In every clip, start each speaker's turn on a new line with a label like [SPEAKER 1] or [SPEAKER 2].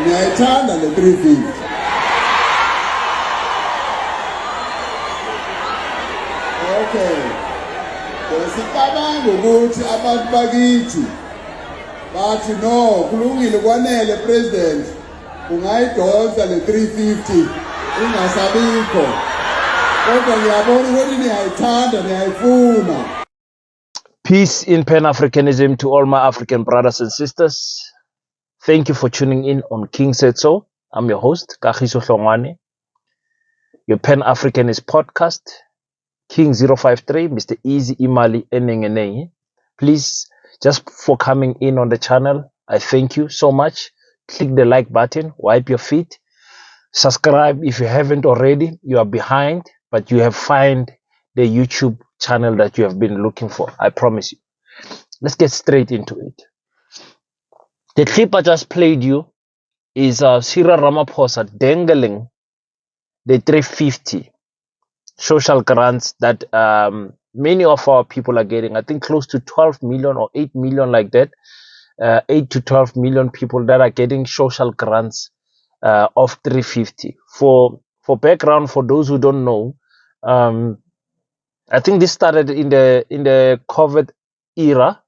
[SPEAKER 1] Ngiyayithanda le 350. Okay. Besicabanga ukuthi abantu bakithi bathi no, kulungile kwanele president. Ungayidonsa le 350 ingasabikho. Kodwa ngiyabona ukuthi niyayithanda niyayifuna.
[SPEAKER 2] Peace in Pan-Africanism to all my African brothers and sisters. Thank you for tuning in on King Said So. I'm your host, Kagiso Hlongwane. Your Pan-Africanist podcast, King 053, Mr. Easy Imali Enengene. Please, just for coming in on the channel, I thank you so much. Click the like button, wipe your feet. Subscribe if you haven't already. You are behind, but you have found the YouTube channel that you have been looking for. I promise you. Let's get straight into it. The clip I just played you is Cyril Ramaphosa dangling the 350 social grants that many of our people are getting. I think close to 12 million or 8 million like that. 8 to 12 million people that are getting social grants of 350. For background, for those who don't know, I think this started in the COVID era,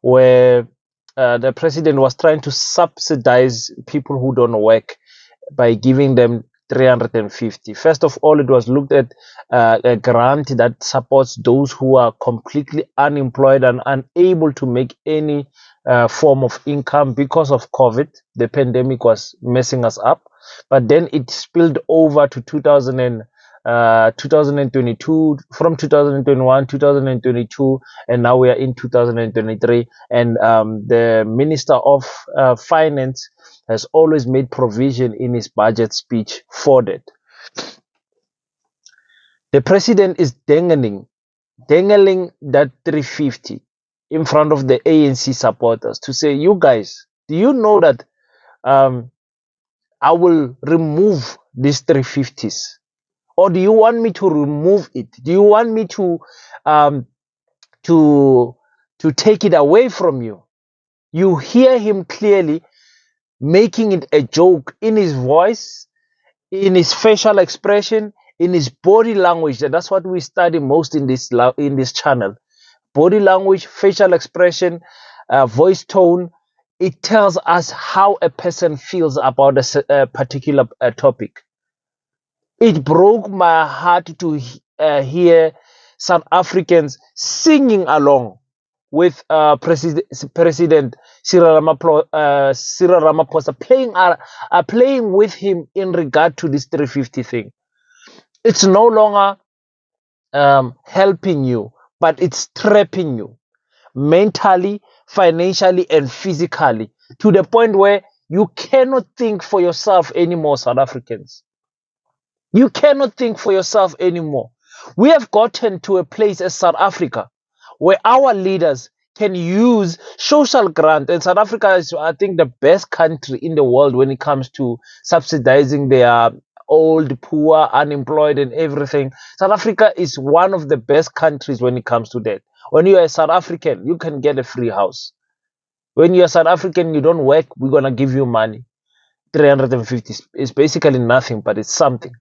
[SPEAKER 2] where the president was trying to subsidize people who don't work by giving them 350. First of all, it was looked at a grant that supports those who are completely unemployed and unable to make any form of income because of COVID. The pandemic was messing us up. But then it spilled over to 2022, from 2021, 2022, and now we are in 2023. And the Minister of Finance has always made provision in his budget speech for that. The president is dangling that 350 in front of the ANC supporters to say, you guys, do you know that I will remove these 350s? Or do you want me to remove it? Do you want me to take it away from you? You hear him clearly making it a joke in his voice, in his facial expression, in his body language. And that's what we study most in this channel. Body language, facial expression, voice tone. It tells us how a person feels about a particular topic. It broke my heart to hear South Africans singing along with President Cyril Ramaphosa, playing with him in regard to this 350 thing. It's no longer helping you, but it's trapping you mentally, financially, and physically, to the point where you cannot think for yourself anymore, South Africans. You cannot think for yourself anymore. We have gotten to a place as South Africa where our leaders can use social grant, and South Africa is, I think, the best country in the world when it comes to subsidizing their old, poor, unemployed, and everything. South Africa is one of the best countries when it comes to that. When you are a South African, you can get a free house. When you are South African, you don't work, we're going to give you money. 350 is basically nothing, but it's something.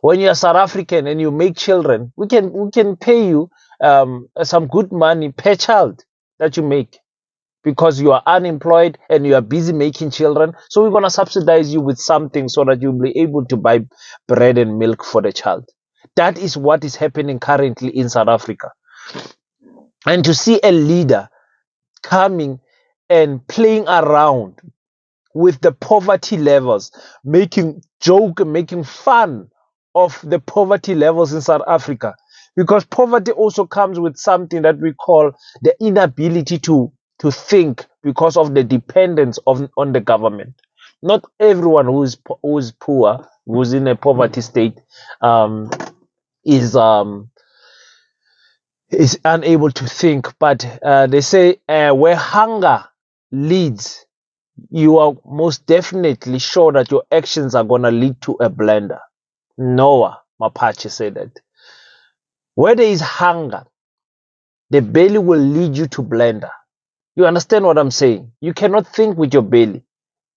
[SPEAKER 2] When you're South African and you make children, we can pay you some good money per child that you make, because you are unemployed and you are busy making children. So we're going to subsidize you with something so that you'll be able to buy bread and milk for the child. That is what is happening currently in South Africa. And to see a leader coming and playing around with the poverty levels, making joke, making fun of the poverty levels in South Africa, because poverty also comes with something that we call the inability to think, because of the dependence on the government. Not everyone who is poor, who's in a poverty state, is unable to think. But they say where hunger leads, you are most definitely sure that your actions are going to lead to a blender. Noah Mapache said that. Where there is hunger, the belly will lead you to blender. You understand what I'm saying? You cannot think with your belly.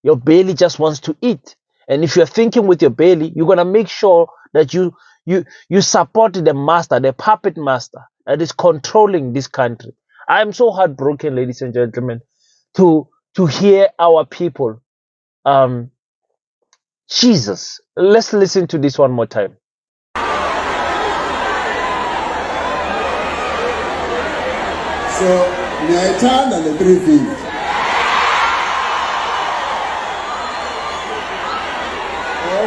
[SPEAKER 2] Your belly just wants to eat. And if you're thinking with your belly, you're gonna make sure that you support the master, the puppet master that is controlling this country. I'm so heartbroken, ladies and gentlemen, to hear our people. Jesus. Let's listen to this one more time.
[SPEAKER 1] So ngiyayithanda le 350.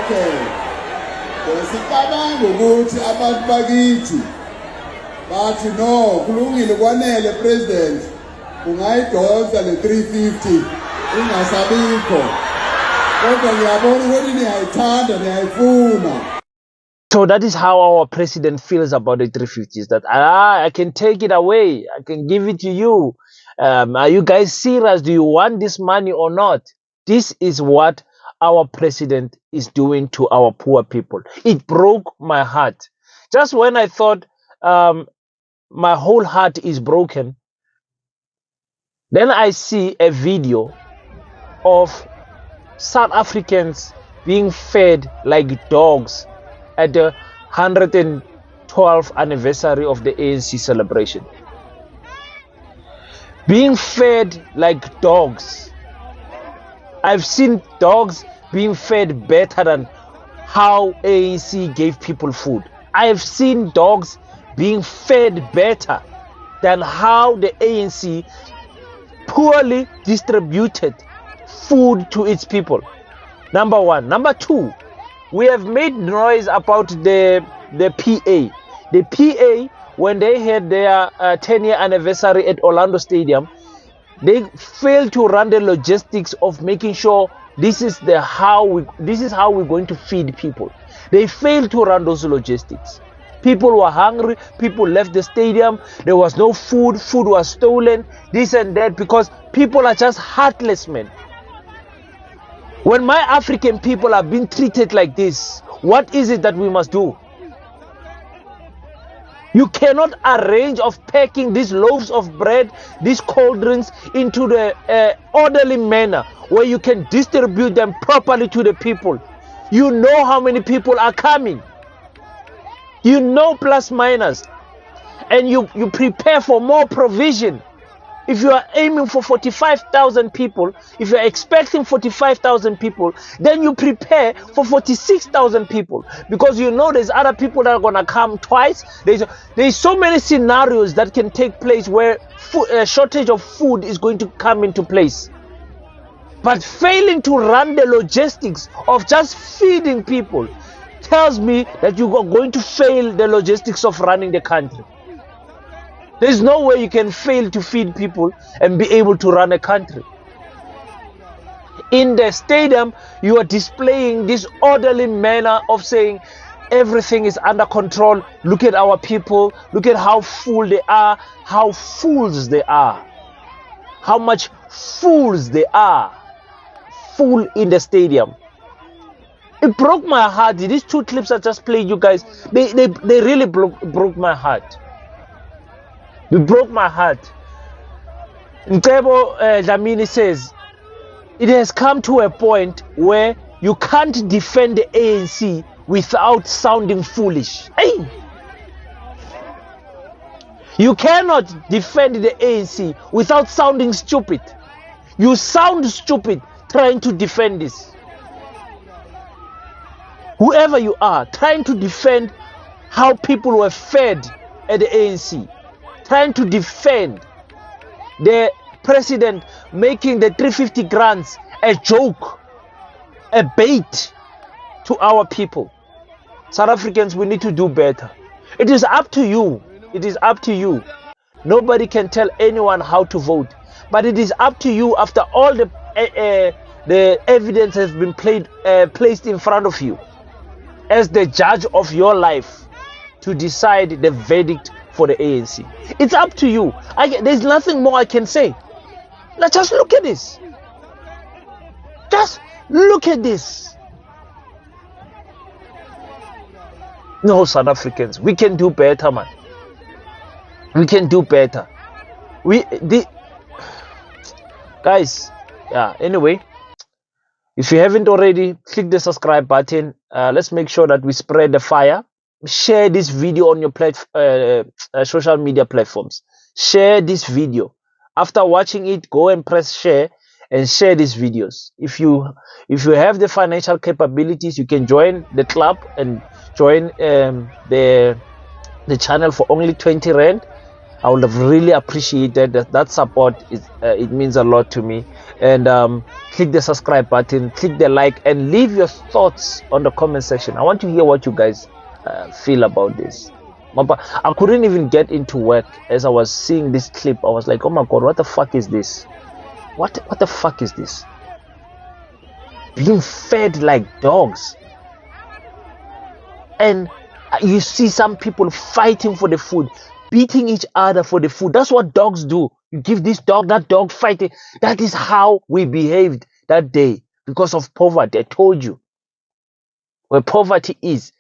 [SPEAKER 1] Okay. Besicabanga ukuthi abantu bakithi bathi no kulungile kwanele president ungayidonsa le 350 ingasabikho. Kodwa ngiyabona ukuthi niyayithanda niyayifuna.
[SPEAKER 2] So that is how our president feels about the 350s. That I can take it away. I can give it to you. Are you guys serious? Do you want this money or not? This is what our president is doing to our poor people. It broke my heart. Just when I thought my whole heart is broken, then I see a video of South Africans being fed like dogs at the 112th anniversary of the ANC celebration. Being fed like dogs. I've seen dogs being fed better than how ANC gave people food. I've seen dogs being fed better than how the ANC poorly distributed food to its people. Number one. Number two, we have made noise about the PA. The PA, when they had their 10-year anniversary at Orlando Stadium, they failed to run the logistics of making sure this is how we're going to feed people. They failed to run those logistics. People were hungry. People left the stadium. There was no food. Food was stolen. This and that, because people are just heartless, men. When my African people are being treated like this, what is it that we must do? You cannot arrange of packing these loaves of bread, these cold drinks into the orderly manner where you can distribute them properly to the people. You know how many people are coming. You know plus minus. And you prepare for more provision. If you are aiming for 45,000 people, if you are expecting 45,000 people, then you prepare for 46,000 people, because you know there's other people that are going to come twice. There's so many scenarios that can take place where a shortage of food is going to come into place. But failing to run the logistics of just feeding people tells me that you are going to fail the logistics of running the country. There's no way you can fail to feed people and be able to run a country. In the stadium, you are displaying this orderly manner of saying everything is under control. Look at our people. Look at how full they are, how fools they are, how much fools they are, full in the stadium. It broke my heart. These two clips I just played, you guys, they really broke my heart. It broke my heart. Ntebo Dlamini says, it has come to a point where you can't defend the ANC without sounding foolish. Hey! You cannot defend the ANC without sounding stupid. You sound stupid trying to defend this. Whoever you are, trying to defend how people were fed at the ANC. Trying to defend the president making the 350 grants a joke, a bait to our people. South Africans, we need to do better. It is up to you. It is up to you. Nobody can tell anyone how to vote, but it is up to you, after all the evidence has been placed in front of you, as the judge of your life, to decide the verdict for the ANC. It's up to you. There's nothing more I can say. Now just look at this. Just look at this. No, South Africans, we can do better, man. We can do better. Guys, yeah, anyway, If you haven't already, click the subscribe button. Let's make sure that we spread the fire. Share this video on your social media platforms. Share this video. After watching it, go and press share and share these videos. If you have the financial capabilities, you can join the club and join the channel for only 20 rand. I would have really appreciated that support. Is it means a lot to me. And click the subscribe button, click the like, and leave your thoughts on the comment section. I want to hear what you guys feel about this. I couldn't even get into work as I was seeing this clip. I was like, oh my god, what the fuck is this? What the fuck is this? Being fed like dogs. And you see some people fighting for the food, beating each other for the food. That's what dogs do. You give this dog, that dog fighting. That is how we behaved that day because of poverty. I told you. Where poverty is,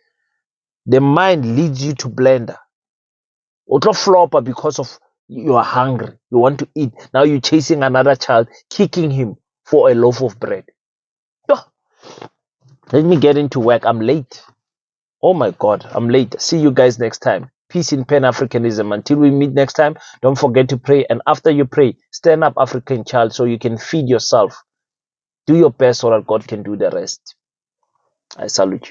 [SPEAKER 2] the mind leads you to blender. Auto flopper because of you are hungry. You want to eat. Now you're chasing another child, kicking him for a loaf of bread. Let me get into work. I'm late. Oh my God, I'm late. See you guys next time. Peace in Pan-Africanism. Until we meet next time, don't forget to pray. And after you pray, stand up, African child, so you can feed yourself. Do your best so that God can do the rest. I salute you.